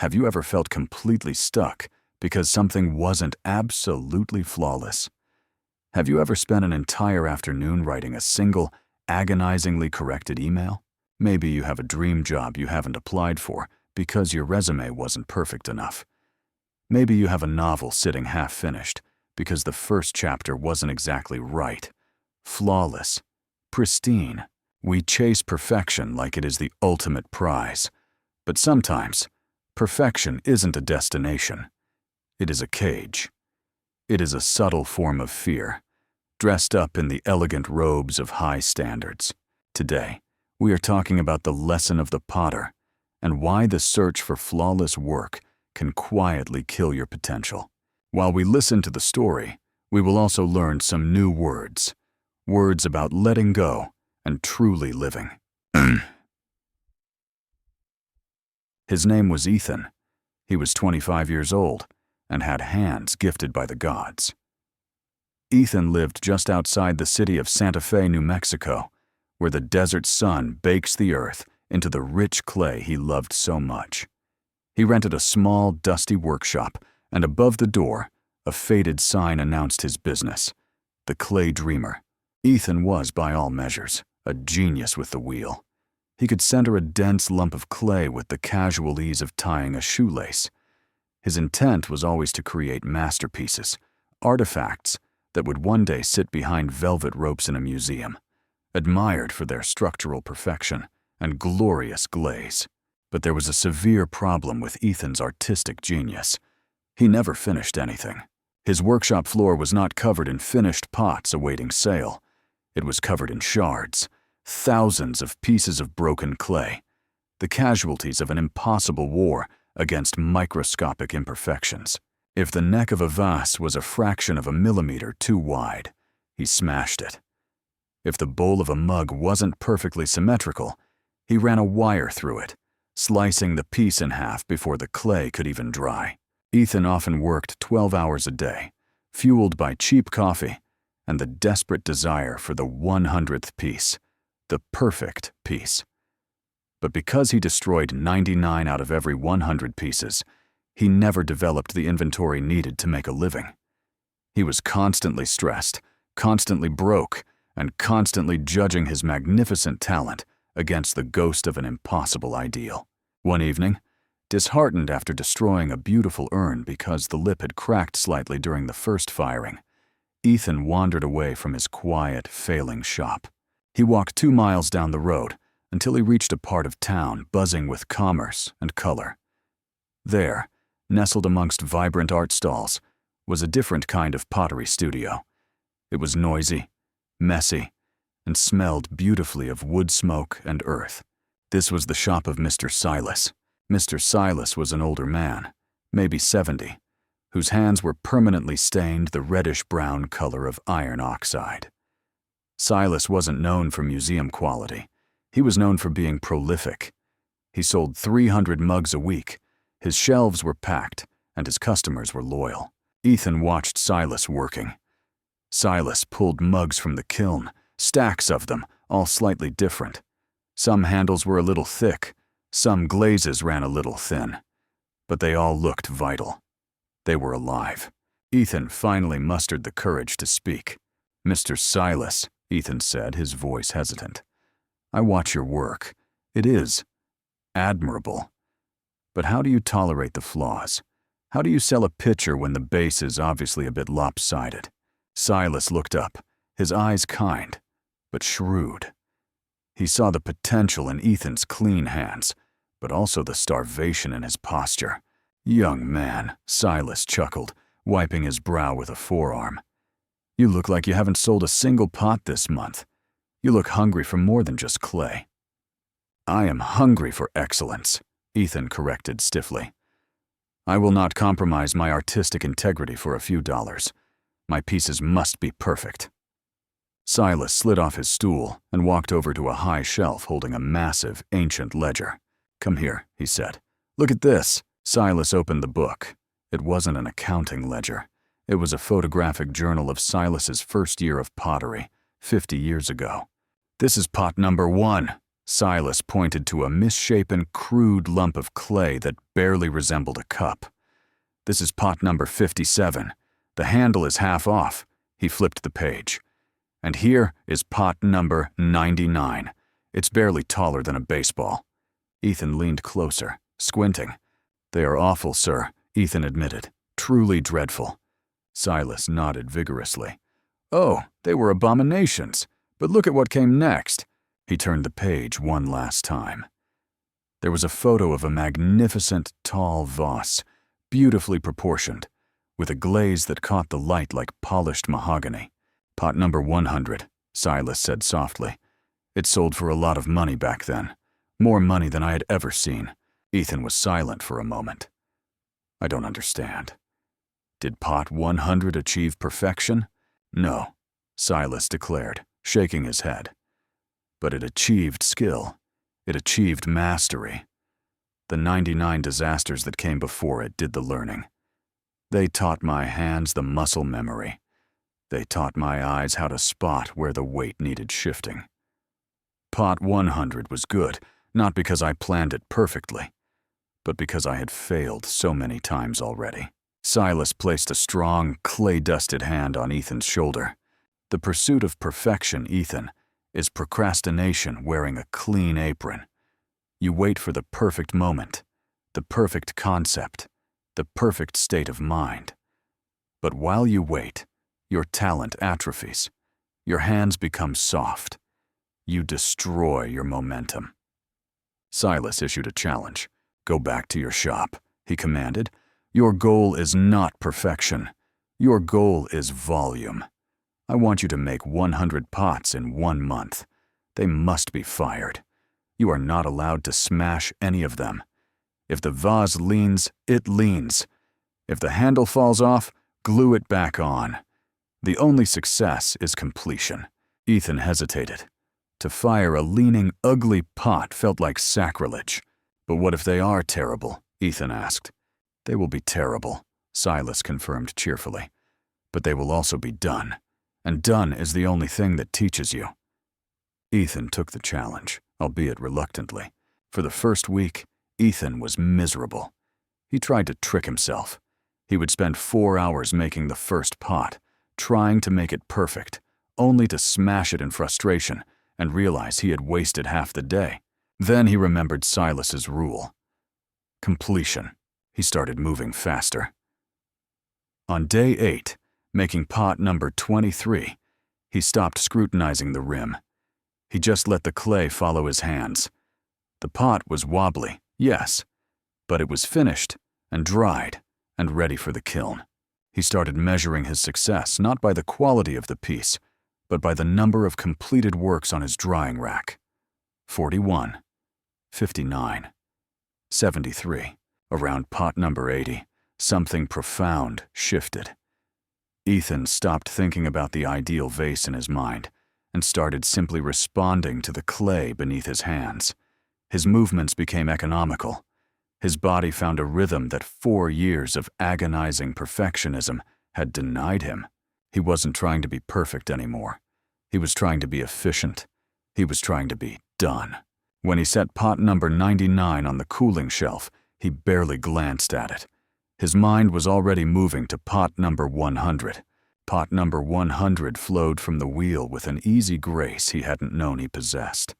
Have you ever felt completely stuck because something wasn't absolutely flawless? Have you ever spent an entire afternoon writing a single, agonizingly corrected email? Maybe you have a dream job you haven't applied for because your resume wasn't perfect enough. Maybe you have a novel sitting half-finished because the first chapter wasn't exactly right, flawless, pristine. We chase perfection like it is the ultimate prize. But sometimes, perfection isn't a destination. It is a cage. It is a subtle form of fear, dressed up in the elegant robes of high standards. Today, we are talking about the lesson of the potter and why the search for flawless work can quietly kill your potential. While we listen to the story, we will also learn some new words about letting go and truly living. His name was Ethan. He was 25 years old and had hands gifted by the gods. Ethan lived just outside the city of Santa Fe, New Mexico, where the desert sun bakes the earth into the rich clay he loved so much. He rented a small, dusty workshop, and above the door, a faded sign announced his business, the Clay Dreamer. Ethan was, by all measures, a genius with the wheel. He could center a dense lump of clay with the casual ease of tying a shoelace. His intent was always to create masterpieces, artifacts that would one day sit behind velvet ropes in a museum, admired for their structural perfection and glorious glaze. But there was a severe problem with Ethan's artistic genius. He never finished anything. His workshop floor was not covered in finished pots awaiting sale. It was covered in shards, thousands of pieces of broken clay, the casualties of an impossible war against microscopic imperfections. If the neck of a vase was a fraction of a millimeter too wide, he smashed it. If the bowl of a mug wasn't perfectly symmetrical, he ran a wire through it, slicing the piece in half before the clay could even dry. Ethan often worked 12 hours a day, fueled by cheap coffee and the desperate desire for the 100th piece, the perfect piece. But because he destroyed 99 out of every 100 pieces, he never developed the inventory needed to make a living. He was constantly stressed, constantly broke, and constantly judging his magnificent talent against the ghost of an impossible ideal. One evening, disheartened after destroying a beautiful urn because the lip had cracked slightly during the first firing, Ethan wandered away from his quiet, failing shop. He walked 2 miles down the road until he reached a part of town buzzing with commerce and color. There, nestled amongst vibrant art stalls, was a different kind of pottery studio. It was noisy, messy, and smelled beautifully of wood smoke and earth. This was the shop of Mr. Silas. Mr. Silas was an older man, maybe 70, whose hands were permanently stained the reddish-brown color of iron oxide. Silas wasn't known for museum quality. He was known for being prolific. He sold 300 mugs a week. His shelves were packed, and his customers were loyal. Ethan watched Silas working. Silas pulled mugs from the kiln, stacks of them, all slightly different. Some handles were a little thick, some glazes ran a little thin, but they all looked vital. They were alive. Ethan finally mustered the courage to speak. "Mr. Silas," Ethan said, his voice hesitant, "I watch your work. It is admirable. But how do you tolerate the flaws? How do you sell a picture when the base is obviously a bit lopsided?" Silas looked up, his eyes kind, but shrewd. He saw the potential in Ethan's clean hands, but also the starvation in his posture. "Young man," Silas chuckled, wiping his brow with a forearm. "You look like you haven't sold a single pot this month. You look hungry for more than just clay." "I am hungry for excellence," Ethan corrected stiffly. "I will not compromise my artistic integrity for a few dollars. My pieces must be perfect." Silas slid off his stool and walked over to a high shelf holding a massive, ancient ledger. "Come here," he said. "Look at this." Silas opened the book. It wasn't an accounting ledger. It was a photographic journal of Silas's first year of pottery, 50 years ago. "This is pot number 1, Silas pointed to a misshapen, crude lump of clay that barely resembled a cup. "This is pot number 57. The handle is half off." He flipped the page. "And here is pot number 99. It's barely taller than a baseball." Ethan leaned closer, squinting. "They are awful, sir," Ethan admitted. "Truly dreadful." Silas nodded vigorously. "Oh, they were abominations. But look at what came next." He turned the page one last time. There was a photo of a magnificent, tall vase, beautifully proportioned, with a glaze that caught the light like polished mahogany. "Pot number 100, Silas said softly. "It sold for a lot of money back then. More money than I had ever seen." Ethan was silent for a moment. "I don't understand. Did pot 100 achieve perfection?" "No," Silas declared, shaking his head. "But it achieved skill. It achieved mastery. The 99 disasters that came before it did the learning. They taught my hands the muscle memory. They taught my eyes how to spot where the weight needed shifting. Pot 100 was good, not because I planned it perfectly, but because I had failed so many times already." Silas placed a strong, clay-dusted hand on Ethan's shoulder. "The pursuit of perfection, Ethan, is procrastination wearing a clean apron. You wait for the perfect moment, the perfect concept, the perfect state of mind. But while you wait, your talent atrophies. Your hands become soft. You destroy your momentum." Silas issued a challenge. "Go back to your shop," he commanded. "Your goal is not perfection. Your goal is volume. I want you to make 100 pots in 1 month. They must be fired. You are not allowed to smash any of them. If the vase leans, it leans. If the handle falls off, glue it back on. The only success is completion." Ethan hesitated. To fire a leaning, ugly pot felt like sacrilege. "But what if they are terrible?" Ethan asked. "They will be terrible," Silas confirmed cheerfully. "But they will also be done. And done is the only thing that teaches you." Ethan took the challenge, albeit reluctantly. For the first week, Ethan was miserable. He tried to trick himself. He would spend 4 hours making the first pot, trying to make it perfect, only to smash it in frustration and realize he had wasted half the day. Then he remembered Silas's rule. Completion. He started moving faster. On day 8, making pot number 23, he stopped scrutinizing the rim. He just let the clay follow his hands. The pot was wobbly, yes, but it was finished and dried and ready for the kiln. He started measuring his success not by the quality of the piece, but by the number of completed works on his drying rack. 41, 59, 73. Around pot number 80, something profound shifted. Ethan stopped thinking about the ideal vase in his mind and started simply responding to the clay beneath his hands. His movements became economical. His body found a rhythm that 4 years of agonizing perfectionism had denied him. He wasn't trying to be perfect anymore. He was trying to be efficient. He was trying to be done. When he set pot number 99 on the cooling shelf, he barely glanced at it. His mind was already moving to pot number 100. Pot number 100 flowed from the wheel with an easy grace he hadn't known he possessed.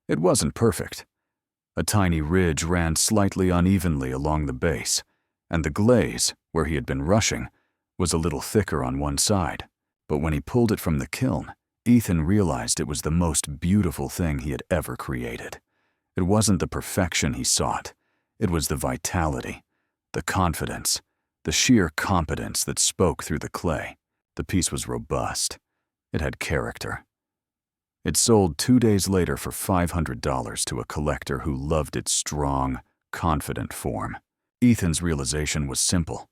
It wasn't perfect. A tiny ridge ran slightly unevenly along the base, and the glaze, where he had been rushing, was a little thicker on one side. But when he pulled it from the kiln, Ethan realized it was the most beautiful thing he had ever created. It wasn't the perfection he sought. It was the vitality, the confidence, the sheer competence that spoke through the clay. The piece was robust. It had character. It sold 2 days later for $500 to a collector who loved its strong, confident form. Ethan's realization was simple.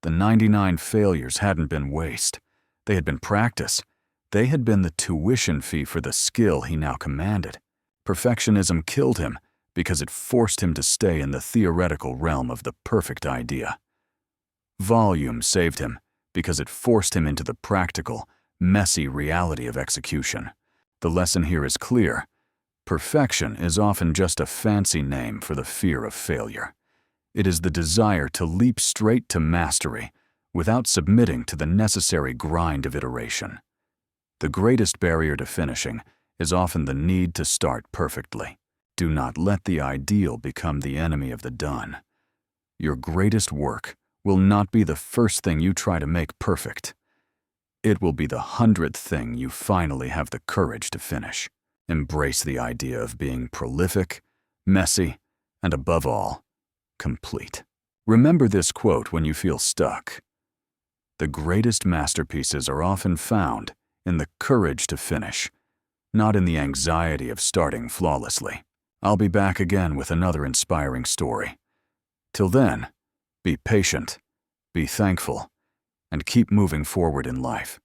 The 99 failures hadn't been waste. They had been practice. They had been the tuition fee for the skill he now commanded. Perfectionism killed him because it forced him to stay in the theoretical realm of the perfect idea. Volume saved him because it forced him into the practical, messy reality of execution. The lesson here is clear. Perfection is often just a fancy name for the fear of failure. It is the desire to leap straight to mastery without submitting to the necessary grind of iteration. The greatest barrier to finishing is often the need to start perfectly. Do not let the ideal become the enemy of the done. Your greatest work will not be the first thing you try to make perfect. It will be the 100th thing you finally have the courage to finish. Embrace the idea of being prolific, messy, and above all, complete. Remember this quote when you feel stuck. The greatest masterpieces are often found in the courage to finish, not in the anxiety of starting flawlessly. I'll be back again with another inspiring story. Till then, be patient, be thankful, and keep moving forward in life.